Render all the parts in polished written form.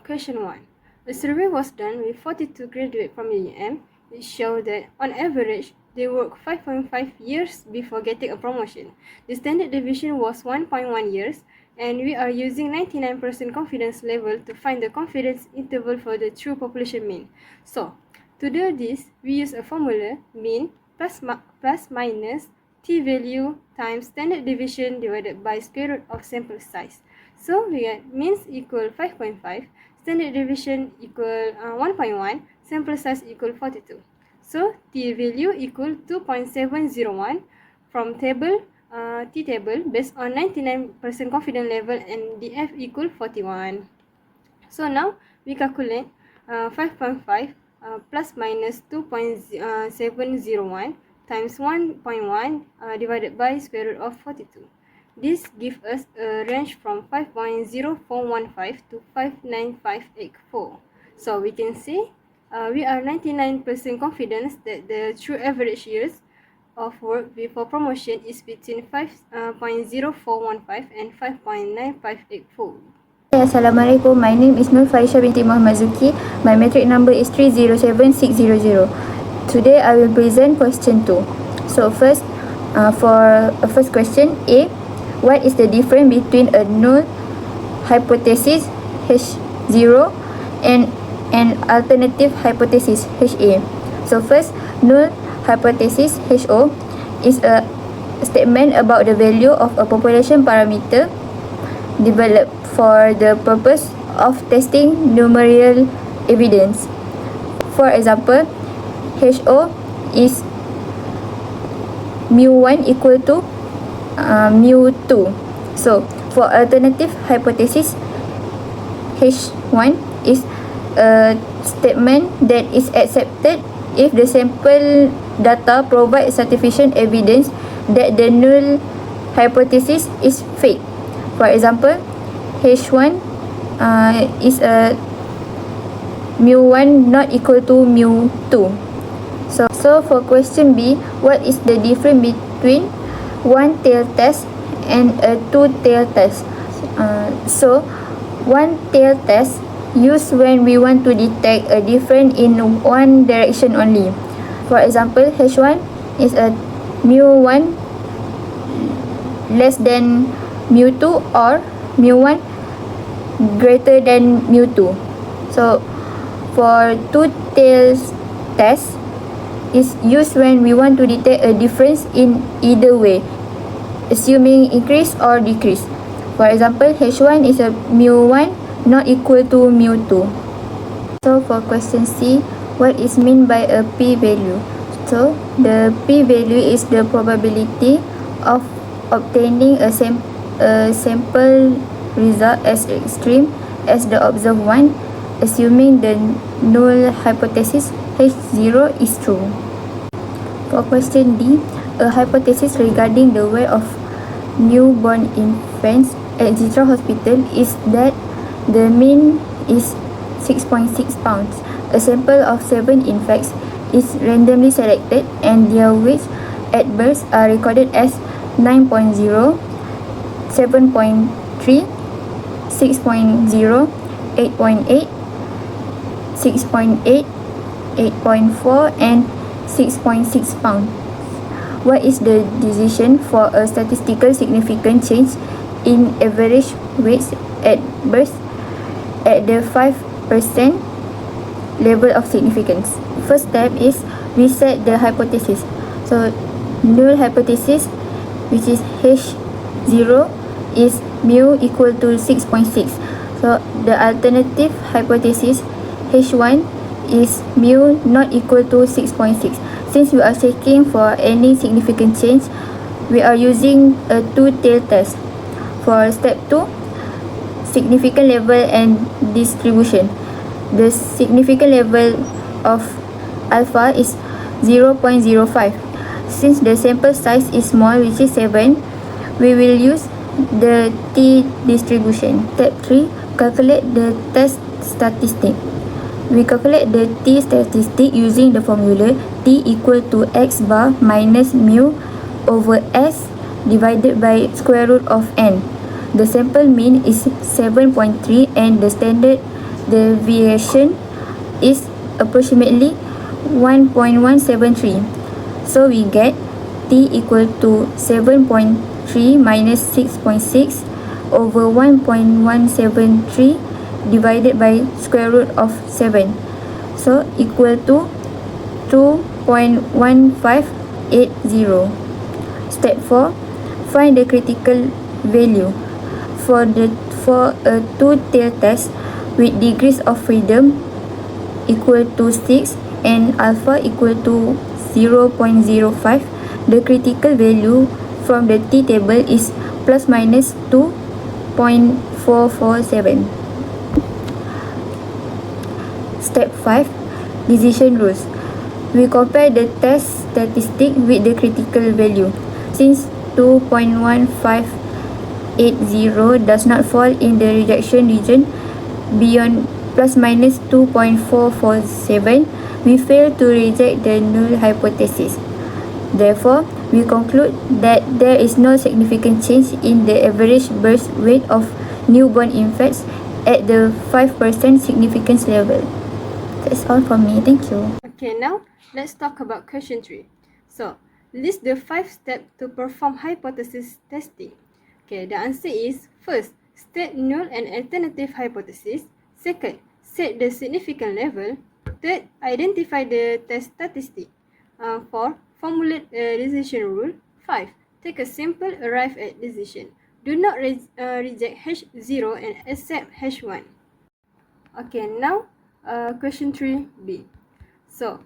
question 1. A survey was done with 42 graduates from UM, which showed that on average, they work 5.5 years before getting a promotion. The standard deviation was 1.1 years, and we are using 99% confidence level to find the confidence interval for the true population mean. So, to do this, we use a formula mean plus minus t-value times standard deviation divided by square root of sample size. So, we get means equal 5.5, standard deviation equal 1.1, sample size equal 42. So, t-value equal 2.701 from table t-table based on 99% confidence level and df equal 41. So, now we calculate 5.5 plus minus 2.701 times 1.1 divided by square root of 42. This gives us a range from 5.0415 to 59584. So we can say we are 99% confident that the true average years of work before promotion is between 5.0415 and 5.9584. Assalamualaikum. My name is Nur Faisha binti Muhammad Zuki. My metric number is 307600. Today I will present question 2. So first, for first question A, what is the difference between a null hypothesis H0 and an alternative hypothesis HA? So first, null hypothesis HO is a statement about the value of a population parameter developed for the purpose of testing numerical evidence. For example, HO is mu1 equal to mu2. So, for alternative hypothesis, H1 is a statement that is accepted if the sample data provide sufficient evidence that the null hypothesis is fake. For example, H1 is a mu1 not equal to mu2. So for question B, what is the difference between one-tail test and a two-tail test? So one-tail test used when we want to detect a difference in one direction only. For example, H1 is a mu1 less than mu2 or mu1 greater than mu2. So for two-tails test is used when we want to detect a difference in either way, assuming increase or decrease. For example, H1 is a mu1 not equal to mu2. So for question C, what is meant by a p-value? So the p-value is the probability of obtaining a sample result as extreme as the observed one, assuming the null hypothesis H0 is true. For question D, a hypothesis regarding the weight of newborn infants at Zitra Hospital is that the mean is 6.6 pounds. A sample of 7 infants is randomly selected and their weights at birth are recorded as 9.0, 7.3, 6.0, 8.8, 6.8, 8.4 and 6.6 pounds. What is the decision for a statistical significant change in average weights at birth at the 5% level of significance? First step is we set the hypothesis. So null hypothesis, which is H0, is mu equal to 6.6. So the alternative hypothesis H1 is mu not equal to 6.6. Since we are checking for any significant change, we are using a two-tail test. For step 2, significant level and distribution. The significant level of alpha is 0.05. Since the sample size is small, which is 7, we will use the t-distribution. Step 3, calculate the test statistic. We calculate the t-statistic using the formula t equal to x bar minus mu over s divided by square root of n. The sample mean is 7.3 and the standard the variation is approximately 1.173. So we get T equal to 7.3 minus 6.6 over 1.173 divided by square root of 7. So equal to 2.1580. Step 4. Find the critical value. For a two-tail test with degrees of freedom equal to 6 and alpha equal to 0.05, the critical value from the T table is plus minus 2.447. Step 5. Decision rules. We compare the test statistic with the critical value. Since 2.1580 does not fall in the rejection region beyond plus minus 2.447, we fail to reject the null hypothesis. Therefore, we conclude that there is no significant change in the average birth weight of newborn infants at the 5% significance level. That's all from me. Thank you. Okay, now let's talk about question 3. So, list the 5 steps to perform hypothesis testing. Okay, the answer is: first, state null and alternative hypothesis. Second, set the significant level. Third, identify the test statistic. 4, formulate a decision rule. 5, take a sample, arrive at decision. Do not reject H0 and accept H1. Okay, now question 3b. So,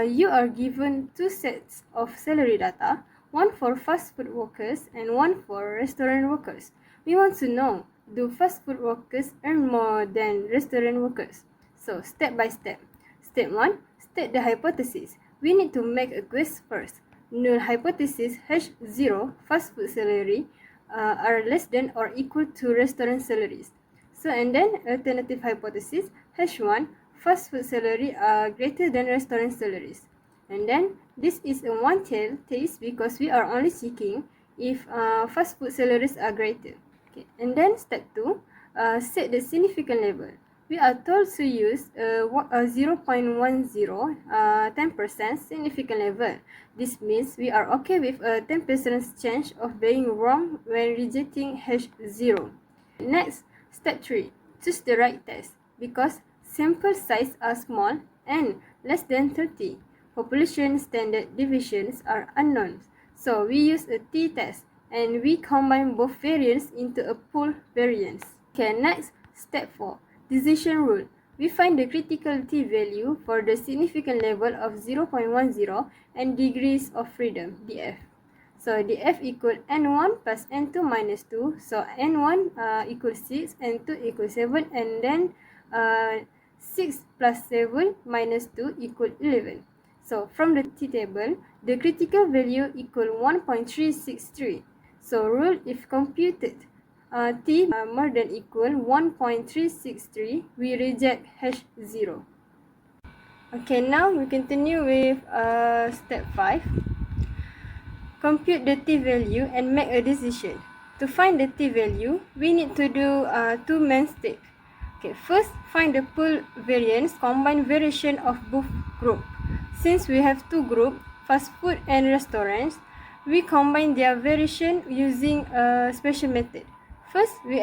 you are given 2 sets of salary data, one for fast food workers and one for restaurant workers. We want to know, do fast food workers earn more than restaurant workers? So, step by step. Step 1, state the hypothesis. We need to make a quiz first. Null hypothesis H0, fast food salary, are less than or equal to restaurant salaries. So, and then alternative hypothesis H1, fast food salary are greater than restaurant salaries. And then this is a one-tail test because we are only checking if fast food salaries are greater. Okay. And then step 2, set the significant level. We are told to use 0.10 10% significant level. This means we are okay with a 10% chance of being wrong when rejecting H0. Next, step 3, choose the right test because sample size are small and less than 30. Population standard deviations are unknown. So we use a t-test and we combine both variants into a pool variance. Okay, next, step 4, decision rule. We find the critical t-value for the significant level of 0.10 and degrees of freedom, df. So df equal n1 plus n2 minus 2. So n1 equals 6, n2 equals 7, and then 6 plus 7 minus 2 equal 11. So from the t-table, the critical value equal 1.363. So rule if computed t more than equal 1.363, we reject H0. Okay, now we continue with step 5. Compute the t-value and make a decision. To find the t-value, we need to do 2 main steps. Okay, first, find the pool variance, combine variation of both groups. Since we have 2 groups, fast food and restaurants, we combine their variation using a special method. First, we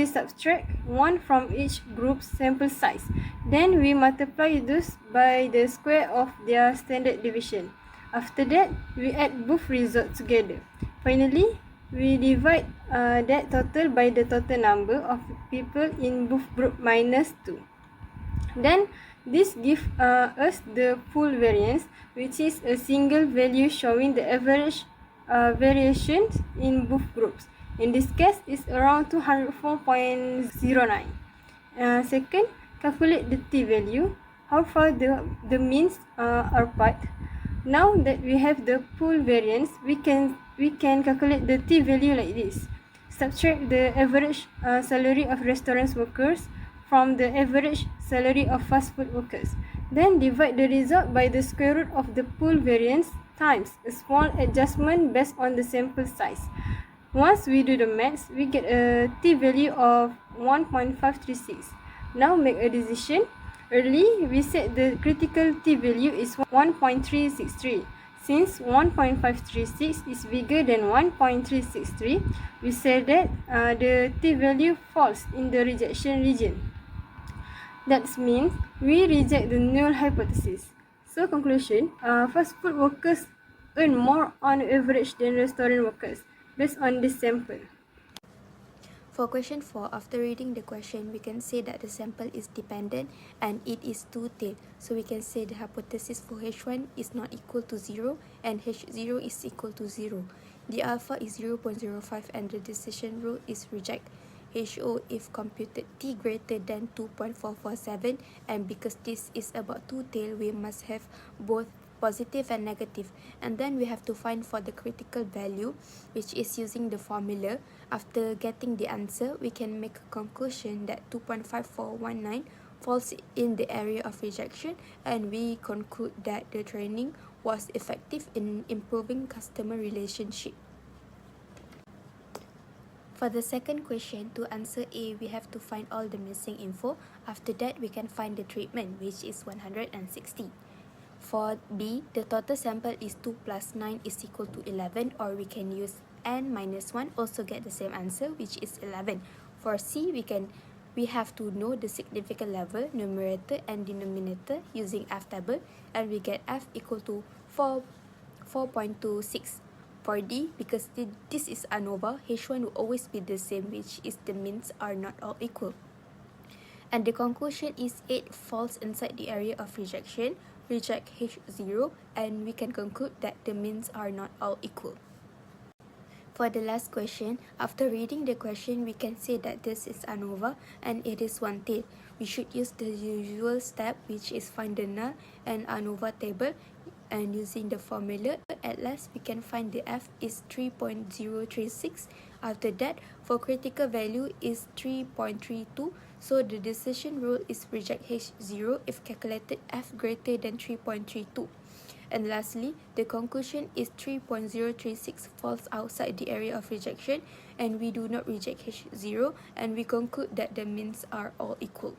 subtract 1 from each group's sample size. Then we multiply those by the square of their standard deviation. After that, we add both results together. Finally, we divide that total by the total number of people in both groups minus 2. Then, this gives us the pool variance, which is a single value showing the average variations in both groups. In this case, it's around 204.09. Second, calculate the t-value. How far the means are apart. Now that we have the pool variance, we can calculate the t-value like this. Subtract the average salary of restaurant workers from the average salary of fast food workers. Then divide the result by the square root of the pool variance times a small adjustment based on the sample size. Once we do the maths, we get a t-value of 1.536. Now make a decision. Early, we said the critical t value is 1.363. Since 1.536 is bigger than 1.363, we said that the t value falls in the rejection region. That means we reject the null hypothesis. So conclusion, fast food workers earn more on average than restaurant workers based on this sample. For question 4, after reading the question, we can say that the sample is dependent and it is two-tailed. So we can say the hypothesis for H1 is not equal to 0 and H0 is equal to 0. The alpha is 0.05 and the decision rule is reject HO if computed t greater than 2.447, and because this is about two-tailed, we must have both positive and negative, and then we have to find for the critical value, which is using the formula. After getting the answer, we can make a conclusion that 2.5419 falls in the area of rejection, and we conclude that the training was effective in improving customer relationship. For the second question, to answer A, we have to find all the missing info. After that, we can find the treatment, which is 160. For B, the total sample is 2 plus 9 is equal to 11, or we can use n minus 1, also get the same answer, which is 11. For C, we have to know the significant level, numerator and denominator using F table, and we get F equal to 4.26. For D, because this is ANOVA, H1 will always be the same, which is the means are not all equal. And the conclusion is 8 falls inside the area of rejection, reject H0, and we can conclude that the means are not all equal. For the last question, after reading the question, we can say that this is ANOVA and it is one-tailed. We should use the usual step, which is find the null and ANOVA table, and using the formula, at last we can find the F is 3.036. After that, for critical value is 3.32, so the decision rule is reject H0 if calculated F greater than 3.32. And lastly, the conclusion is 3.036 falls outside the area of rejection, and we do not reject H0, and we conclude that the means are all equal.